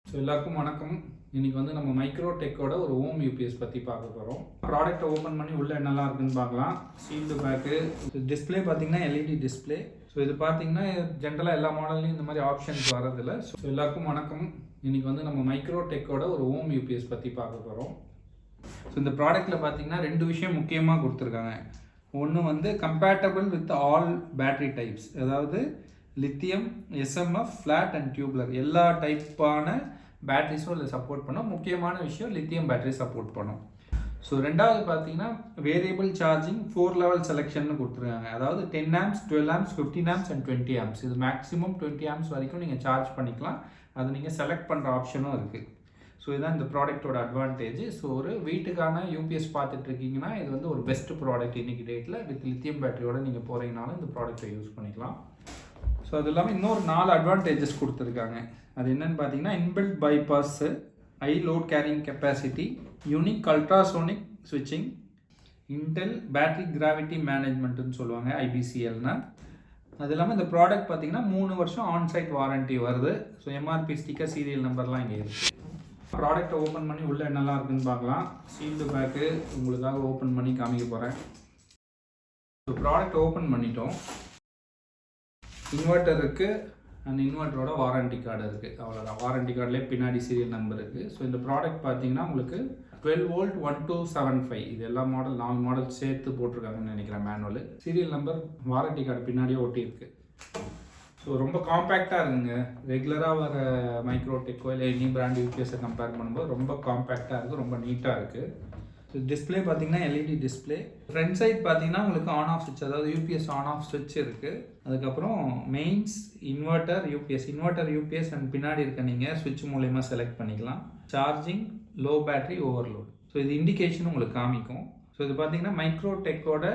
So எல்லாருக்கும் வணக்கம். இன்னைக்கு வந்து நம்ம மைக்ரோடெக்கோட ஒரு ஹோம் யூபிஎஸ் பற்றி பார்க்க போகிறோம். ப்ராடக்ட்டை ஓப்பன் பண்ணி உள்ளே என்னெல்லாம் இருக்குன்னு பார்க்கலாம். சீல்டு பேக்கு, டிஸ்பிளே பார்த்தீங்கன்னா எல்இடி டிஸ்பிளே. ஸோ இது பார்த்தீங்கன்னா ஜென்ரலாக எல்லா மாடல்லையும் இந்த மாதிரி ஆப்ஷன்ஸ் வரதில்ல. ஸோ எல்லாருக்கும் வணக்கம். இன்னைக்கு வந்து நம்ம மைக்ரோடெக்கோட ஒரு ஹோம் யூபிஎஸ் பற்றி பார்க்க போகிறோம். ஸோ இந்த ப்ராடக்ட்டில் பார்த்தீங்கன்னா ரெண்டு விஷயம் முக்கியமாக கொடுத்துருக்காங்க. ஒன்று வந்து compatible with all battery types, அதாவது lithium, SMF, flat and tubular எல்லா டைப்பான பேட்டரிஸும் இதில் சப்போர்ட் பண்ணோம். முக்கியமான விஷயம் லித்தியம் பேட்டரி சப்போர்ட் பண்ணும். ஸோ ரெண்டாவது பார்த்தீங்கன்னா வேரியபிள் சார்ஜிங் 4 லெவல் செலெக்ஷன் கொடுத்துருக்காங்க. அதாவது 10 amps, 12 amps, 15 amps and 20 amps. இது மேக்ஸிமம் 20 ஆம்ஸ் வரைக்கும் நீங்கள் சார்ஜ் பண்ணிக்கலாம். அது நீங்கள் செலக்ட் பண்ணுற ஆப்ஷனும் இருக்குது. ஸோ இதுதான் இந்த ப்ராடக்ட்டோட அட்வான்டேஜ். ஸோ ஒரு வீட்டுக்கான யூபிஎஸ் பார்த்துட்டு இருக்கீங்கன்னா இது வந்து ஒரு பெஸ்ட் ப்ராடக்ட் இன்றைக்கி டேட்டில். வித் லித்தியம் பேட்டரியோட நீங்கள் போகிறீங்கனாலும் இந்த ப்ராடக்ட்டை யூஸ் பண்ணிக்கலாம். ஸோ அது இல்லாமல் இன்னொரு 4 அட்வான்டேஜஸ் கொடுத்துருக்காங்க. அது என்னென்னு பார்த்தீங்கன்னா inbuilt bypass, high load carrying capacity, unique ultrasonic ஸ்விட்சிங், இன்டெல் பேட்டரி கிராவிட்டி மேனேஜ்மெண்ட்டுன்னு சொல்லுவாங்க, ஐபிசிஎல்னா. அது இல்லாமல் இந்த ப்ராடக்ட் பார்த்தீங்கன்னா 3 வருஷம் ஆன்சைட் வாரண்ட்டி வருது. ஸோ எம்ஆர்பி ஸ்டிக்கர், சீரியல் நம்பர்லாம் இங்கே இருக்குது. ப்ராடக்ட்டை ஓப்பன் பண்ணி உள்ளே என்னெல்லாம் இருக்குதுன்னு பார்க்கலாம். சீல்டு பேக்கு உங்களுக்காக ஓப்பன் பண்ணி காமிக்க போகிறேன். ஸோ ப்ராடக்ட் ஓப்பன் பண்ணிட்டோம். இன்வெர்ட்டர் இருக்குது அண்ட் இன்வெர்ட்டரோட வாரண்ட்டி கார்டு இருக்குது. அவ்வளோதான். வாரண்ட்டி கார்டிலே பின்னாடி சீரியல் நம்பர் இருக்குது. ஸோ இந்த ப்ராடக்ட் பார்த்தீங்கன்னா உங்களுக்கு 12 வோல்ட் 1275 இது எல்லா மாடல் 4 மாடல் சேர்த்து போட்டிருக்காங்கன்னு நினைக்கிறேன் manual. Serial number warranty card பின்னாடியே ஒட்டியிருக்கு. ஸோ ரொம்ப காம்பேக்டாக இருக்குங்க. ரெகுலராக வர மைக்ரோடெக்கோ இல்லை எனி பிராண்ட் யூபிஎஸை கம்பேர் பண்ணும்போது ரொம்ப காம்பேக்டாக இருக்குது, ரொம்ப நீட்டாக இருக்குது. ஸோ டிஸ்பிளே பார்த்தீங்கன்னா எல்இடி டிஸ்பிளே. ஃப்ரண்ட் சைட் பார்த்தீங்கன்னா உங்களுக்கு ஆன் ஆஃப் சுவிட்ச், அதாவது யூபிஎஸ் ஆன் ஆஃப் சுவிட்ச் இருக்குது. அதுக்கப்புறம் மெயின்ஸ், இன்வெர்ட்டர், யூபிஎஸ் அண்ட் பின்னாடி இருக்க நீங்கள் சுவிட்ச் மூலயமா செலக்ட் பண்ணிக்கலாம். Charging, low battery, overload. So இது இண்டிகேஷன் உங்களுக்கு காமிக்கும். ஸோ இது பார்த்தீங்கன்னா மைக்ரோடெக்கோட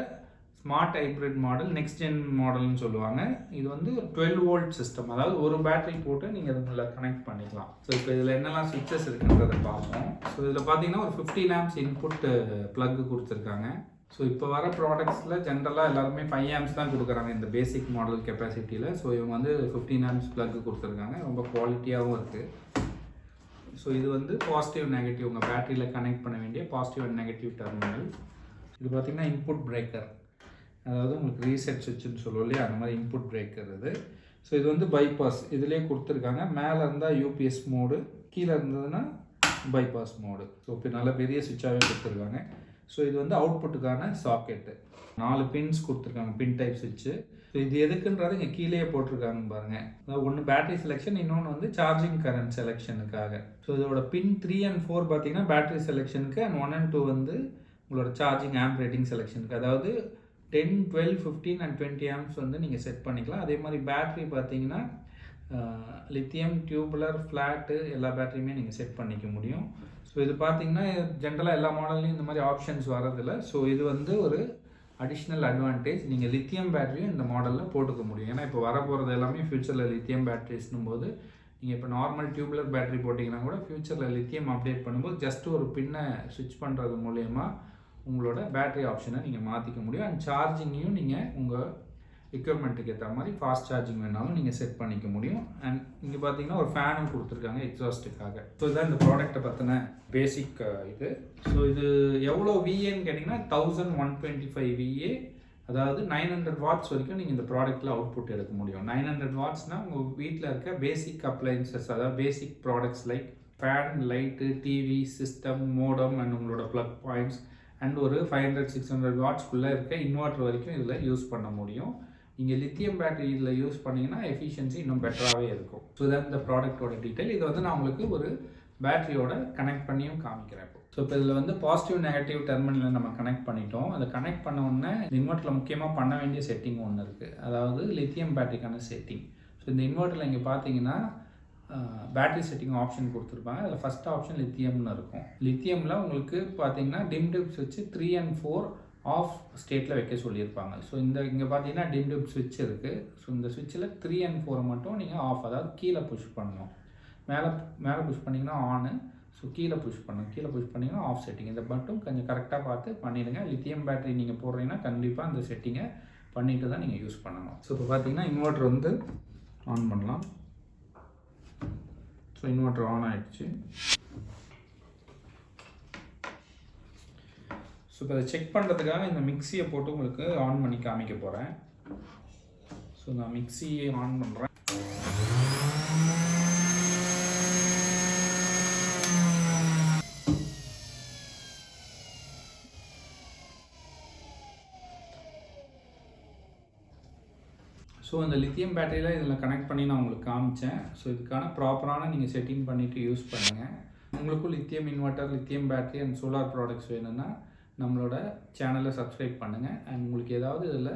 smart hybrid model, next gen மாடல்னு சொல்லுவாங்க. இது வந்து 12 வோல்ட் சிஸ்டம், அதாவது ஒரு பேட்டரி போட்டு நீங்கள் இதுக்குள்ள கனெக்ட் பண்ணிக்கலாம். ஸோ இப்போ இதில் என்னெல்லாம் சுவிட்சஸ் இருக்குன்றதை பார்ப்போம். ஸோ இதில் பார்த்தீங்கன்னா ஒரு 15 ஆம்ஸ் இன்புட் ப்ளக் கொடுத்துருக்காங்க. ஸோ இப்போ வர ப்ராடக்ட்ஸில் ஜென்ரலாக எல்லாருமே 5 ஆம்ஸ் தான் கொடுக்குறாங்க இந்த பேசிக் மாடல் கெப்பாசிட்டியில். ஸோ இவங்க வந்து 15 ஆம்ஸ் ப்ளக் கொடுத்துருக்காங்க. ரொம்ப குவாலிட்டியாகவும் இருக்குது. ஸோ இது வந்து பாசிட்டிவ் நெகட்டிவ், உங்கள் பேட்டரியில் கனெக்ட் பண்ண வேண்டிய பாசிட்டிவ் அண்ட் நெகட்டிவ் டெர்மினல். இது பார்த்திங்கன்னா இன்புட் பிரேக்கர், அதாவது உங்களுக்கு ரீசெட் சுவிட்சுன்னு சொல்லுவோம் இல்லையா, அந்த மாதிரி இன்புட் பிரேக்கர் இது. ஸோ இது வந்து பைபாஸ் இதிலே கொடுத்துருக்காங்க. மேலே இருந்தால் யூபிஎஸ் மோடு, கீழே இருந்ததுன்னா பைபாஸ் மோடு. ஸோ இப்போ நல்ல பெரிய சுவிட்சாகவே கொடுத்துருக்காங்க. ஸோ இது வந்து அவுட்புட்டுக்கான சாக்கெட்டு. 4 பின்ஸ் கொடுத்துருக்காங்க, பின் டைப் சுவிட்சு. ஸோ இது எதுக்குன்றது இங்கே கீழே போட்டிருக்காங்க பாருங்கள். அதாவது ஒன்று பேட்டரி செலெக்ஷன், இன்னொன்று வந்து சார்ஜிங் கரண்ட் செலெக்ஷனுக்காக. ஸோ இதோட பின் 3 and 4 பார்த்தீங்கன்னா பேட்டரி செலெக்ஷனுக்கு, அண்ட் 1 and 2 வந்து உங்களோட சார்ஜிங் ஆம்ப் ரேட்டிங் செலெக்ஷனுக்கு. அதாவது 10, 12, 15 and 20 ஆம்ஸ் வந்து நீங்கள் செட் பண்ணிக்கலாம். அதே மாதிரி பேட்ரி பார்த்தீங்கன்னா லித்தியம், டியூபுலர், ஃப்ளாட்டு எல்லா பேட்டரியுமே நீங்கள் செட் பண்ணிக்க முடியும். ஸோ இது பார்த்தீங்கன்னா ஜென்ரலாக எல்லா மாடல்லையும் இந்த மாதிரி ஆப்ஷன்ஸ் வரதில்லை. ஸோ இது வந்து ஒரு அடிஷ்னல் அட்வான்டேஜ். நீங்கள் லித்தியம் பேட்டரியும் இந்த மாடலில் போட்டுக்க முடியும். ஏன்னா இப்போ வரப்போகிறது எல்லாமே ஃப்யூச்சரில் லித்தியம் பேட்டரிஸ்னும் போது நீங்கள் இப்போ நார்மல் டியூபுலர் பேட்டரி போட்டிங்கன்னா கூட ஃப்யூச்சரில் லித்தியம் அப்டேட் பண்ணும்போது ஜஸ்ட் ஒரு பின்னை ஸ்விட்ச் பண்ணுறது மூலயமா உங்களோட பேட்டரி ஆப்ஷனை நீங்கள் மாற்றிக்க முடியும். அண்ட் சார்ஜிங்கையும் நீங்கள் உங்கள் எக்யூப்மெண்ட்டுக்கு ஏற்ற மாதிரி ஃபாஸ்ட் சார்ஜிங் வேணாலும் நீங்கள் செட் பண்ணிக்க முடியும். அண்ட் இங்கே பார்த்தீங்கன்னா ஒரு ஃபேனும் கொடுத்துருக்காங்க எக்ஸாஸ்ட்டுக்காக. ஸோ இதுதான் இந்த ப்ராடக்ட்டை பற்றின பேசிக் இது. ஸோ இது எவ்வளோ விஏன்னு கேட்டிங்கன்னா 1125 விஏ, அதாவது 900 வாட்ஸ் வரைக்கும் நீங்கள் இந்த ப்ராடக்ட்டில் அவுட்புட் எடுக்க முடியும். 900 வாட்ஸ்னால் உங்கள் வீட்டில் இருக்க பேசிக் அப்ளைன்சஸ், அதாவது basic products like fan, light, TV, system, modem and உங்களோட ப்ளக் பாயிண்ட்ஸ் அண்ட் ஒரு 500-600 வாட்ஸ்க்குள்ளே இருக்க இன்வெர்ட்டர் வரைக்கும் இதில் யூஸ் பண்ண முடியும். நீங்கள் லித்தியம் பேட்டரி இதில் யூஸ் பண்ணிங்கன்னா எஃபிஷியன்சி இன்னும் பெட்டராகவே இருக்கும். ஸோ இதான் இந்த ப்ராடக்ட்டோட டீட்டெயில். இது வந்து நான் உங்களுக்கு ஒரு பேட்டரியோட கனெக்ட் பண்ணியும் காமிக்கிறேன். ஸோ இப்போ இதில் வந்து பாசிட்டிவ் நெகட்டிவ் டெர்மினலில் நம்ம கனெக்ட் பண்ணிட்டோம். அதை கனெக்ட் பண்ண உடனே இன்வெர்ட்டரில் முக்கியமாக பண்ண வேண்டிய செட்டிங் ஒன்று இருக்குது, அதாவது லித்தியம் பேட்டரிக்கான செட்டிங். ஸோ இந்த இன்வெர்ட்டரில் இங்கே பார்த்தீங்கன்னா பேட்டரி செட்டிங் ஆப்ஷன் கொடுத்துருப்பாங்க. அதில் ஃபஸ்ட் ஆப்ஷன் லித்தியம்னு இருக்கும். லித்தியமில் உங்களுக்கு பார்த்தீங்கன்னா டிம் டிப் சுவிட்ச் 3 and 4 ஆஃப் ஸ்டேட்டில் வைக்க சொல்லியிருப்பாங்க. ஸோ இங்கே பார்த்தீங்கன்னா டிம் டிப் சுவிட்ச் இருக்குது. ஸோ இந்த சுவிட்சில் 3 and 4 மட்டும் நீங்கள் ஆஃப், அதாவது கீழே புஷ் பண்ணணும். மேலே புஷ் பண்ணிங்கன்னா ஆனு, ஸோ கீழே புஷ் பண்ணிங்கன்னா ஆஃப் செட்டிங். இதை மட்டும் கொஞ்சம் கரெக்டாக பார்த்து பண்ணிடுங்க. லித்தியம் பேட்டரி நீங்கள் போடுறீங்கன்னா கண்டிப்பாக இந்த செட்டிங்கை பண்ணிட்டு தான் நீங்கள் யூஸ் பண்ணணும். ஸோ இப்போ பார்த்தீங்கன்னா இன்வெர்ட்டர் வந்து ஆன் பண்ணலாம். ஸோ இன்வெர்டர் ஆன் ஆகிடுச்சு. ஸோ இப்போ அதை செக் பண்ணுறதுக்காக இந்த மிக்சியை போட்டு உங்களுக்கு ஆன் பண்ணி காமிக்க போகிறேன். ஸோ நான் மிக்சியை ஆன் பண்ணுறேன். ஸோ அந்த லித்தியம் பேட்டரியில் இதில் கனெக்ட் பண்ணி நான் உங்களுக்கு காமிச்சேன். ஸோ இதுக்கான ப்ராப்பரான நீங்கள் செட்டிங் பண்ணிவிட்டு யூஸ் பண்ணுங்கள். உங்களுக்கும் lithium inverter, lithium battery and solar products வேணும்னா நம்மளோட சேனலை சப்ஸ்கிரைப் பண்ணுங்கள். அண்ட் உங்களுக்கு ஏதாவது இதில்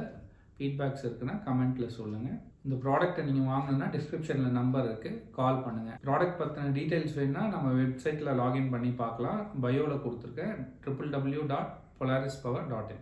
ஃபீட்பேக்ஸ் இருக்குன்னா கமெண்ட்டில் சொல்லுங்கள். இந்த ப்ராடக்ட்டை நீங்கள் வாங்கணுன்னா டிஸ்கிரிப்ஷனில் நம்பர் இருக்குது, கால் பண்ணுங்கள். ப்ராடக்ட் பற்றின டீட்டெயில்ஸ் வேணுன்னா நம்ம வெப்சைட்டில் லாகின் பண்ணி பார்க்கலாம். பயோவில் கொடுத்துருக்கேன் www.polarispower.in.